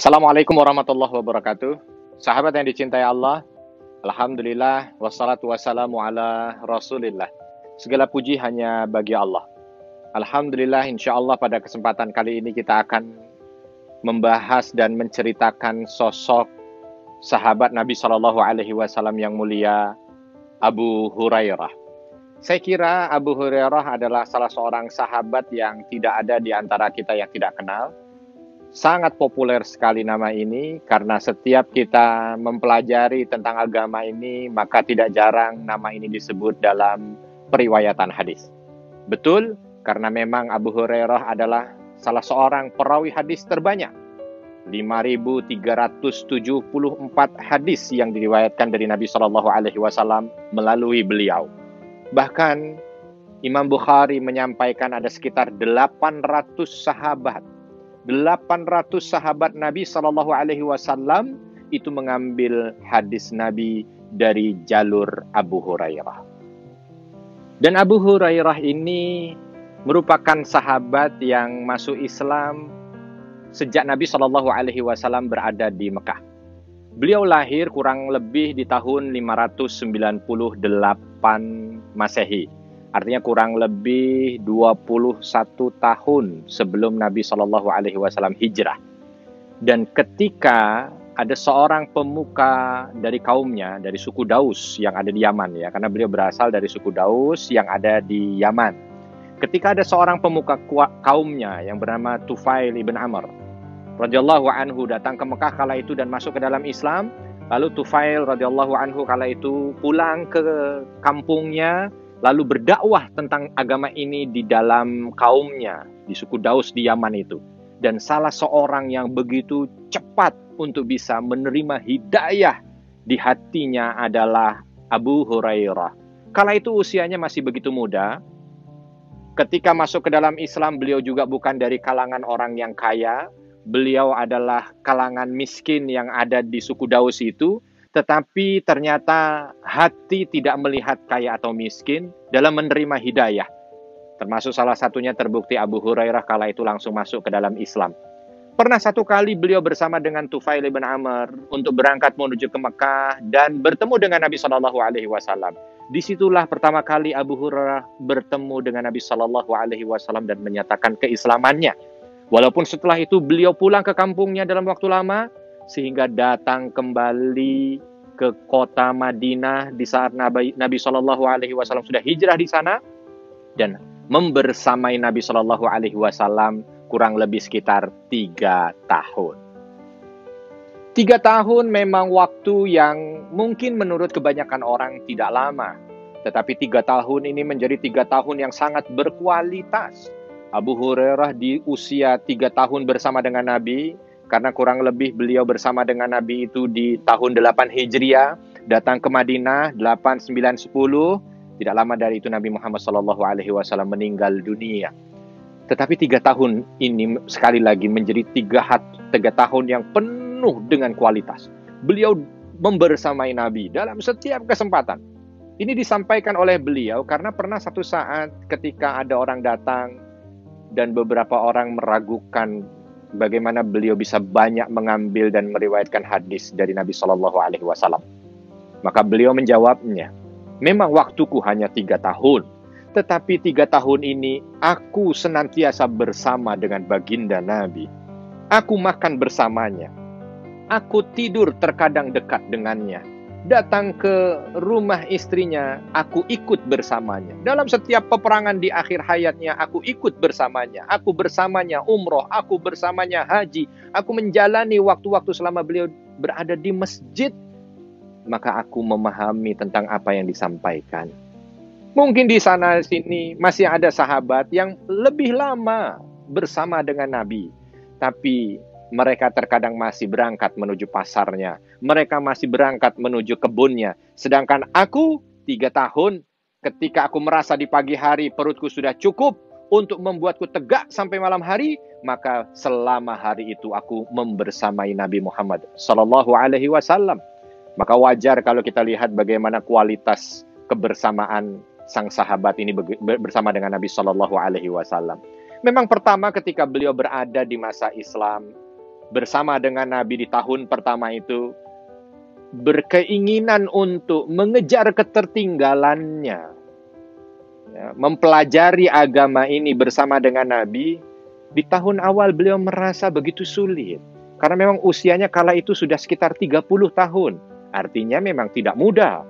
Assalamualaikum warahmatullahi wabarakatuh. Sahabat yang dicintai Allah, Alhamdulillah, wassalatu wassalamu ala Rasulillah. Segala puji hanya bagi Allah. Alhamdulillah, insya Allah pada kesempatan kali ini kita akan membahas dan menceritakan sosok sahabat Nabi Shallallahu Alaihi Wasallam yang mulia, Abu Hurairah. Saya kira Abu Hurairah adalah salah seorang sahabat yang tidak ada di antara kita yang tidak kenal. Sangat populer sekali nama ini karena setiap kita mempelajari tentang agama ini, maka tidak jarang nama ini disebut dalam periwayatan hadis. Betul, karena memang Abu Hurairah adalah salah seorang perawi hadis terbanyak. 5.374 hadis yang diriwayatkan dari Nabi Shallallahu Alaihi Wasallam melalui beliau. Bahkan Imam Bukhari menyampaikan ada sekitar 800 sahabat. 800 sahabat Nabi Shallallahu Alaihi Wasallam itu mengambil hadis Nabi dari jalur Abu Hurairah. Dan Abu Hurairah ini merupakan sahabat yang masuk Islam sejak Nabi Shallallahu Alaihi Wasallam berada di Mekah. Beliau lahir kurang lebih di tahun 598 Masehi. Artinya kurang lebih 21 tahun sebelum Nabi Shallallahu Alaihi Wasallam hijrah. Dan ketika ada seorang pemuka dari kaumnya, dari suku Daus yang ada di Yaman, ya, karena beliau berasal dari suku Daus yang ada di Yaman. Ketika ada seorang pemuka kaumnya yang bernama Tufail ibn Amr, radhiyallahu anhu, datang ke Mekah kala itu dan masuk ke dalam Islam, lalu Tufail radhiyallahu anhu kala itu pulang ke kampungnya, lalu berdakwah tentang agama ini di dalam kaumnya, di suku Daus di Yaman itu. Dan salah seorang yang begitu cepat untuk bisa menerima hidayah di hatinya adalah Abu Hurairah. Kala itu usianya masih begitu muda. Ketika masuk ke dalam Islam, beliau juga bukan dari kalangan orang yang kaya. Beliau adalah kalangan miskin yang ada di suku Daus itu. Tetapi ternyata hati tidak melihat kaya atau miskin dalam menerima hidayah. Termasuk salah satunya terbukti Abu Hurairah kala itu langsung masuk ke dalam Islam. Pernah satu kali beliau bersama dengan Tufail ibn Amr untuk berangkat menuju ke Mekah dan bertemu dengan Nabi Shallallahu Alaihi Wasallam. Disitulah pertama kali Abu Hurairah bertemu dengan Nabi Shallallahu Alaihi Wasallam dan menyatakan keislamannya. Walaupun setelah itu beliau pulang ke kampungnya dalam waktu lama, sehingga datang kembali ke kota Madinah di saat Nabi Shallallahu Alaihi Wasallam sudah hijrah di sana dan membersamai Nabi Shallallahu Alaihi Wasallam kurang lebih sekitar 3 tahun. 3 tahun memang waktu yang mungkin menurut kebanyakan orang tidak lama, tetapi 3 tahun ini menjadi 3 tahun yang sangat berkualitas. Abu Hurairah di usia 3 tahun bersama dengan Nabi, karena kurang lebih beliau bersama dengan Nabi itu di tahun 8 Hijriah, datang ke Madinah 8, 9, 10. Tidak lama dari itu Nabi Muhammad SAW meninggal dunia. Tetapi 3 tahun ini sekali lagi menjadi 3 tahun yang penuh dengan kualitas. Beliau membersamai Nabi dalam setiap kesempatan. Ini disampaikan oleh beliau karena pernah satu saat ketika ada orang datang dan beberapa orang meragukan bagaimana beliau bisa banyak mengambil dan meriwayatkan hadis dari Nabi Shallallahu Alaihi Wasallam. Maka beliau menjawabnya, memang waktuku hanya 3 tahun, tetapi 3 tahun ini aku senantiasa bersama dengan baginda Nabi. Aku makan bersamanya, aku tidur terkadang dekat dengannya. Datang ke rumah istrinya, aku ikut bersamanya. Dalam setiap peperangan di akhir hayatnya, aku ikut bersamanya. Aku bersamanya umroh, aku bersamanya haji. Aku menjalani waktu-waktu selama beliau berada di masjid. Maka aku memahami tentang apa yang disampaikan. Mungkin di sana sini masih ada sahabat yang lebih lama bersama dengan Nabi. Tapi mereka terkadang masih berangkat menuju pasarnya. Mereka masih berangkat menuju kebunnya. Sedangkan aku 3 tahun ketika aku merasa di pagi hari perutku sudah cukup untuk membuatku tegak sampai malam hari, maka selama hari itu aku membersamai Nabi Muhammad Sallallahu Alaihi Wasallam. Maka wajar kalau kita lihat bagaimana kualitas kebersamaan sang sahabat ini bersama dengan Nabi Sallallahu Alaihi Wasallam. Memang pertama ketika beliau berada di masa Islam, bersama dengan Nabi di tahun pertama itu berkeinginan untuk mengejar ketertinggalannya, ya, mempelajari agama ini bersama dengan Nabi, di tahun awal beliau merasa begitu sulit. Karena memang usianya kala itu sudah sekitar 30 tahun. Artinya memang tidak muda.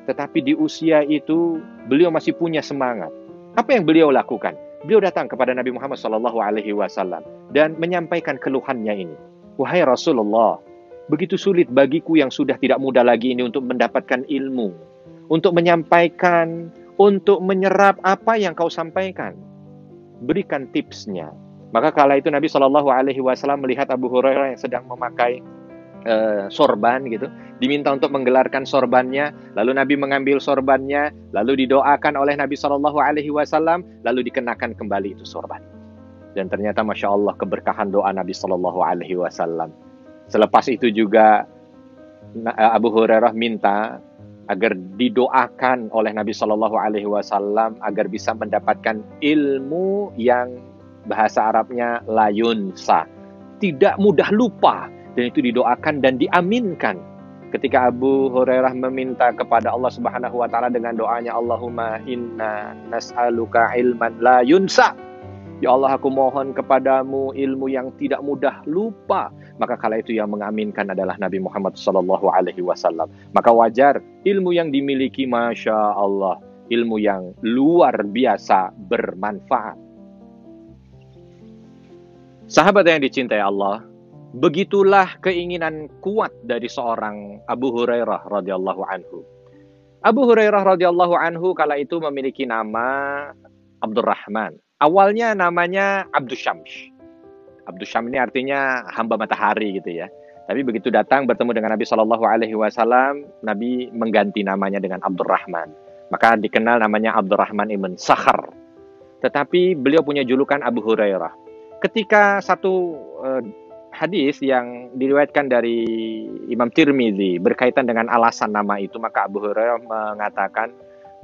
Tetapi di usia itu beliau masih punya semangat. Apa yang beliau lakukan? Beliau datang kepada Nabi Muhammad SAW dan menyampaikan keluhannya ini. Wahai Rasulullah, begitu sulit bagiku yang sudah tidak muda lagi ini untuk mendapatkan ilmu, untuk menyampaikan, untuk menyerap apa yang kau sampaikan. Berikan tipsnya. Maka kala itu Nabi SAW melihat Abu Hurairah yang sedang memakai sorban gitu, diminta untuk menggelarkan sorbannya, lalu Nabi mengambil sorbannya, lalu didoakan oleh Nabi SAW, lalu dikenakan kembali itu sorban. Dan ternyata Masya Allah keberkahan doa Nabi SAW. Selepas itu juga Abu Hurairah minta agar didoakan oleh Nabi SAW agar bisa mendapatkan ilmu yang bahasa Arabnya la yunsa, tidak mudah lupa, dan itu didoakan dan diaminkan. Ketika Abu Hurairah meminta kepada Allah Subhanahu wa taala dengan doanya, Allahumma inna nas'aluka ilman la yunsa. Ya Allah, aku mohon kepadamu ilmu yang tidak mudah lupa. Maka kala itu yang mengaminkan adalah Nabi Muhammad SAW. Maka wajar ilmu yang dimiliki, Masya Allah, ilmu yang luar biasa bermanfaat. Sahabat yang dicintai Allah, begitulah keinginan kuat dari seorang Abu Hurairah radhiyallahu anhu. Abu Hurairah radhiyallahu anhu kala itu memiliki nama Abdurrahman. Awalnya namanya Abdus Syams. Abdus Syams ini artinya hamba matahari gitu ya. Tapi begitu datang bertemu dengan Nabi SAW, Nabi mengganti namanya dengan Abdurrahman. Maka dikenal namanya Abdurrahman ibn Sakhar. Tetapi beliau punya julukan Abu Hurairah. Ketika satu hadis yang diriwayatkan dari Imam Tirmidzi berkaitan dengan alasan nama itu, maka Abu Hurairah mengatakan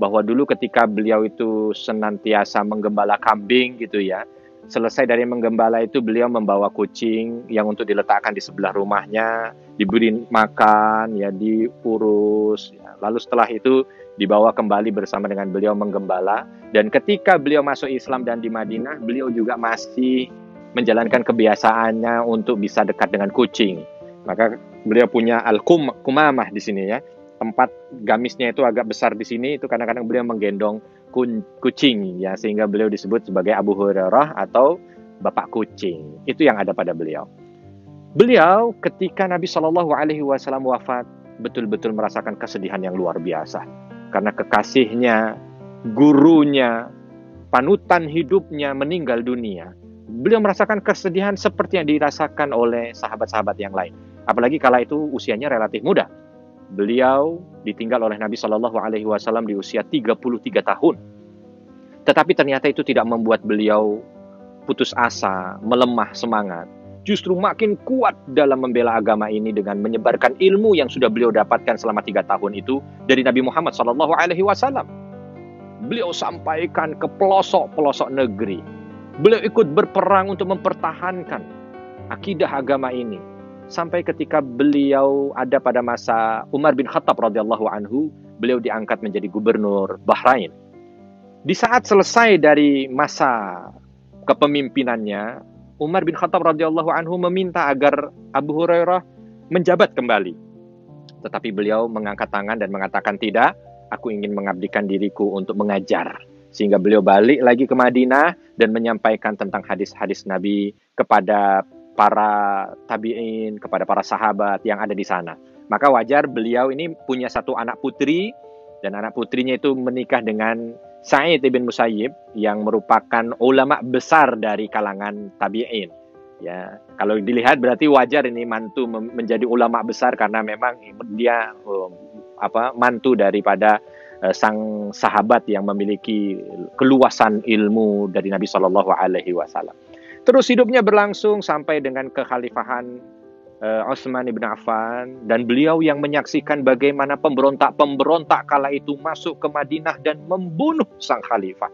bahwa dulu ketika beliau itu senantiasa menggembala kambing gitu ya, selesai dari menggembala itu beliau membawa kucing yang untuk diletakkan di sebelah rumahnya, diberi makan, ya diurus, ya. Lalu setelah itu dibawa kembali bersama dengan beliau menggembala. Dan ketika beliau masuk Islam dan di Madinah, beliau juga masih menjalankan kebiasaannya untuk bisa dekat dengan kucing. Maka beliau punya al-kumamah di sini ya. Tempat gamisnya itu agak besar di sini, itu kadang-kadang beliau menggendong kucing ya, sehingga beliau disebut sebagai Abu Hurairah atau Bapak Kucing. Itu yang ada pada beliau. Beliau ketika Nabi SAW wafat betul-betul merasakan kesedihan yang luar biasa. Karena kekasihnya, gurunya, panutan hidupnya meninggal dunia. Beliau merasakan kesedihan seperti yang dirasakan oleh sahabat-sahabat yang lain. Apalagi kala itu usianya relatif muda. Beliau ditinggal oleh Nabi SAW di usia 33 tahun. Tetapi ternyata itu tidak membuat beliau putus asa, melemah semangat. Justru makin kuat dalam membela agama ini dengan menyebarkan ilmu yang sudah beliau dapatkan selama 3 tahun itu dari Nabi Muhammad SAW. Beliau sampaikan ke pelosok-pelosok negeri. Beliau ikut berperang untuk mempertahankan akidah agama ini. Sampai ketika beliau ada pada masa Umar bin Khattab radhiyallahu anhu, beliau diangkat menjadi gubernur Bahrain. Di saat selesai dari masa kepemimpinannya, Umar bin Khattab radhiyallahu anhu meminta agar Abu Hurairah menjabat kembali. Tetapi beliau mengangkat tangan dan mengatakan, tidak, aku ingin mengabdikan diriku untuk mengajar. Sehingga beliau balik lagi ke Madinah dan menyampaikan tentang hadis-hadis Nabi kepada para tabi'in, kepada para sahabat yang ada di sana. Maka wajar beliau ini punya satu anak putri, dan anak putrinya itu menikah dengan Sa'id ibn Musayyib yang merupakan ulama besar dari kalangan tabi'in. Ya, kalau dilihat berarti wajar ini mantu menjadi ulama besar karena memang dia mantu daripada sang sahabat yang memiliki keluasan ilmu dari Nabi Shallallahu Alaihi Wasallam. Terus hidupnya berlangsung sampai dengan kekhalifahan Utsman ibn Affan, dan beliau yang menyaksikan bagaimana pemberontak-pemberontak kala itu masuk ke Madinah dan membunuh sang khalifah.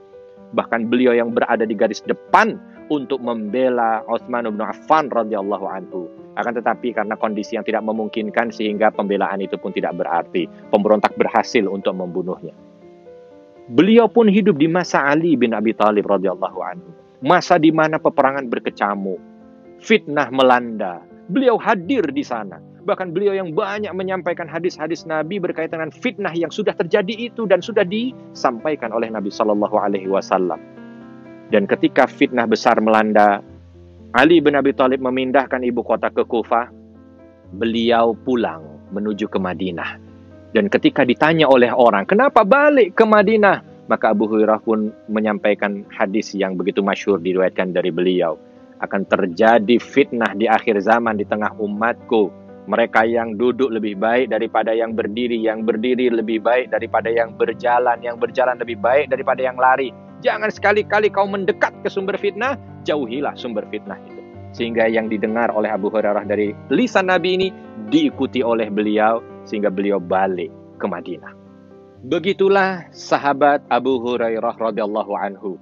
Bahkan beliau yang berada di garis depan untuk membela Utsman ibn Affan radhiyallahu anhu. Akan tetapi karena kondisi yang tidak memungkinkan sehingga pembelaan itu pun tidak berarti. Pemberontak berhasil untuk membunuhnya. Beliau pun hidup di masa Ali bin Abi Thalib radhiyallahu anhu. Masa di mana peperangan berkecamuk, fitnah melanda. Beliau hadir di sana. Bahkan beliau yang banyak menyampaikan hadis-hadis Nabi berkaitan dengan fitnah yang sudah terjadi itu dan sudah disampaikan oleh Nabi Shallallahu Alaihi Wasallam. Dan ketika fitnah besar melanda, Ali bin Abi Thalib memindahkan ibu kota ke Kufah. Beliau pulang menuju ke Madinah. Dan ketika ditanya oleh orang, kenapa balik ke Madinah? Maka Abu Hurairah pun menyampaikan hadis yang begitu masyhur diriwayatkan dari beliau. Akan terjadi fitnah di akhir zaman di tengah umatku. Mereka yang duduk lebih baik daripada yang berdiri lebih baik daripada yang berjalan lebih baik daripada yang lari. Jangan sekali-kali kau mendekat ke sumber fitnah, jauhilah sumber fitnah itu. Sehingga yang didengar oleh Abu Hurairah dari lisan Nabi ini diikuti oleh beliau, sehingga beliau balik ke Madinah. Begitulah sahabat Abu Hurairah radhiyallahu anhu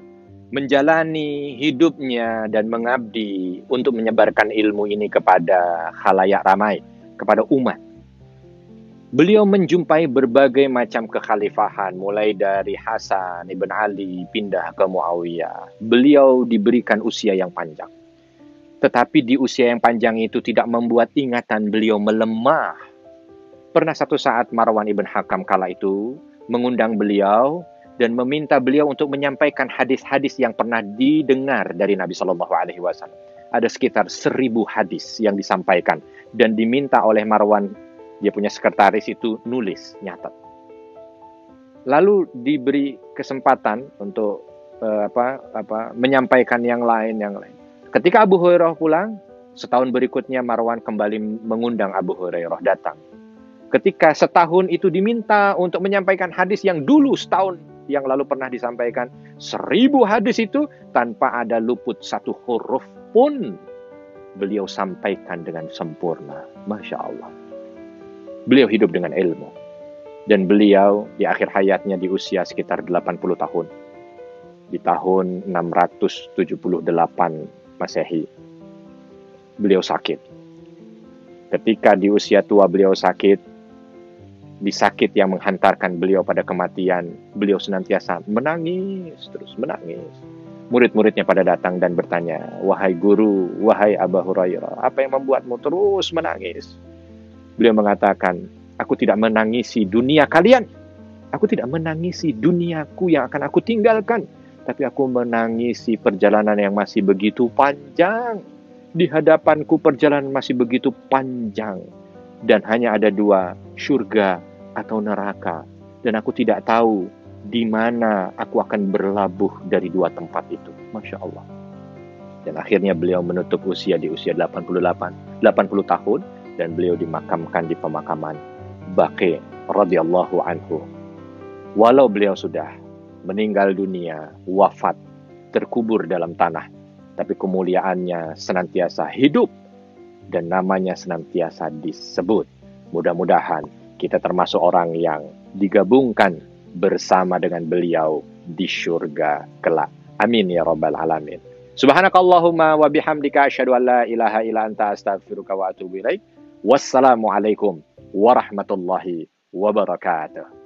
menjalani hidupnya dan mengabdi untuk menyebarkan ilmu ini kepada khalayak ramai, kepada umat. Beliau menjumpai berbagai macam kekhalifahan, mulai dari Hasan ibn Ali pindah ke Muawiyah. Beliau diberikan usia yang panjang. Tetapi di usia yang panjang itu tidak membuat ingatan beliau melemah. Pernah satu saat Marwan ibn Hakam kala itu mengundang beliau dan meminta beliau untuk menyampaikan hadis-hadis yang pernah didengar dari Nabi Shallallahu Alaihi Wasallam. Ada sekitar 1000 hadis yang disampaikan dan diminta oleh Marwan, dia punya sekretaris itu, nulis, nyatat. Lalu diberi kesempatan untuk menyampaikan yang lain. Ketika Abu Hurairah pulang, setahun berikutnya Marwan kembali mengundang Abu Hurairah datang. Ketika setahun itu diminta untuk menyampaikan hadis yang dulu setahun yang lalu pernah disampaikan, 1000 hadis itu tanpa ada luput satu huruf pun beliau sampaikan dengan sempurna. Masya Allah. Beliau hidup dengan ilmu. Dan beliau di akhir hayatnya di usia sekitar 80 tahun. Di tahun 678 Masehi. Beliau sakit. Ketika di usia tua beliau sakit, di sakit yang menghantarkan beliau pada kematian, beliau senantiasa menangis, terus menangis. Murid-muridnya pada datang dan bertanya, wahai guru, wahai Abu Hurairah, apa yang membuatmu terus menangis? Beliau mengatakan, aku tidak menangisi dunia kalian. Aku tidak menangisi duniaku yang akan aku tinggalkan. Tapi aku menangisi perjalanan yang masih begitu panjang. Di hadapanku perjalanan masih begitu panjang. Dan hanya ada 2, surga atau neraka. Dan aku tidak tahu di mana aku akan berlabuh dari 2 tempat itu. Masya Allah. Dan akhirnya beliau menutup usia di usia 80 tahun. Dan beliau dimakamkan di pemakaman Baqi radhiyallahu anhu. Walau beliau sudah meninggal dunia, wafat, terkubur dalam tanah, tapi kemuliaannya senantiasa hidup dan namanya senantiasa disebut. Mudah-mudahan kita termasuk orang yang digabungkan bersama dengan beliau di syurga kelak. Amin ya rabbal alamin. Subhanakallahumma wa bihamdika asyhadu an la ilaha illa anta astaghfiruka wa atubu ilaik. Wassalamualaikum warahmatullahi wabarakatuh.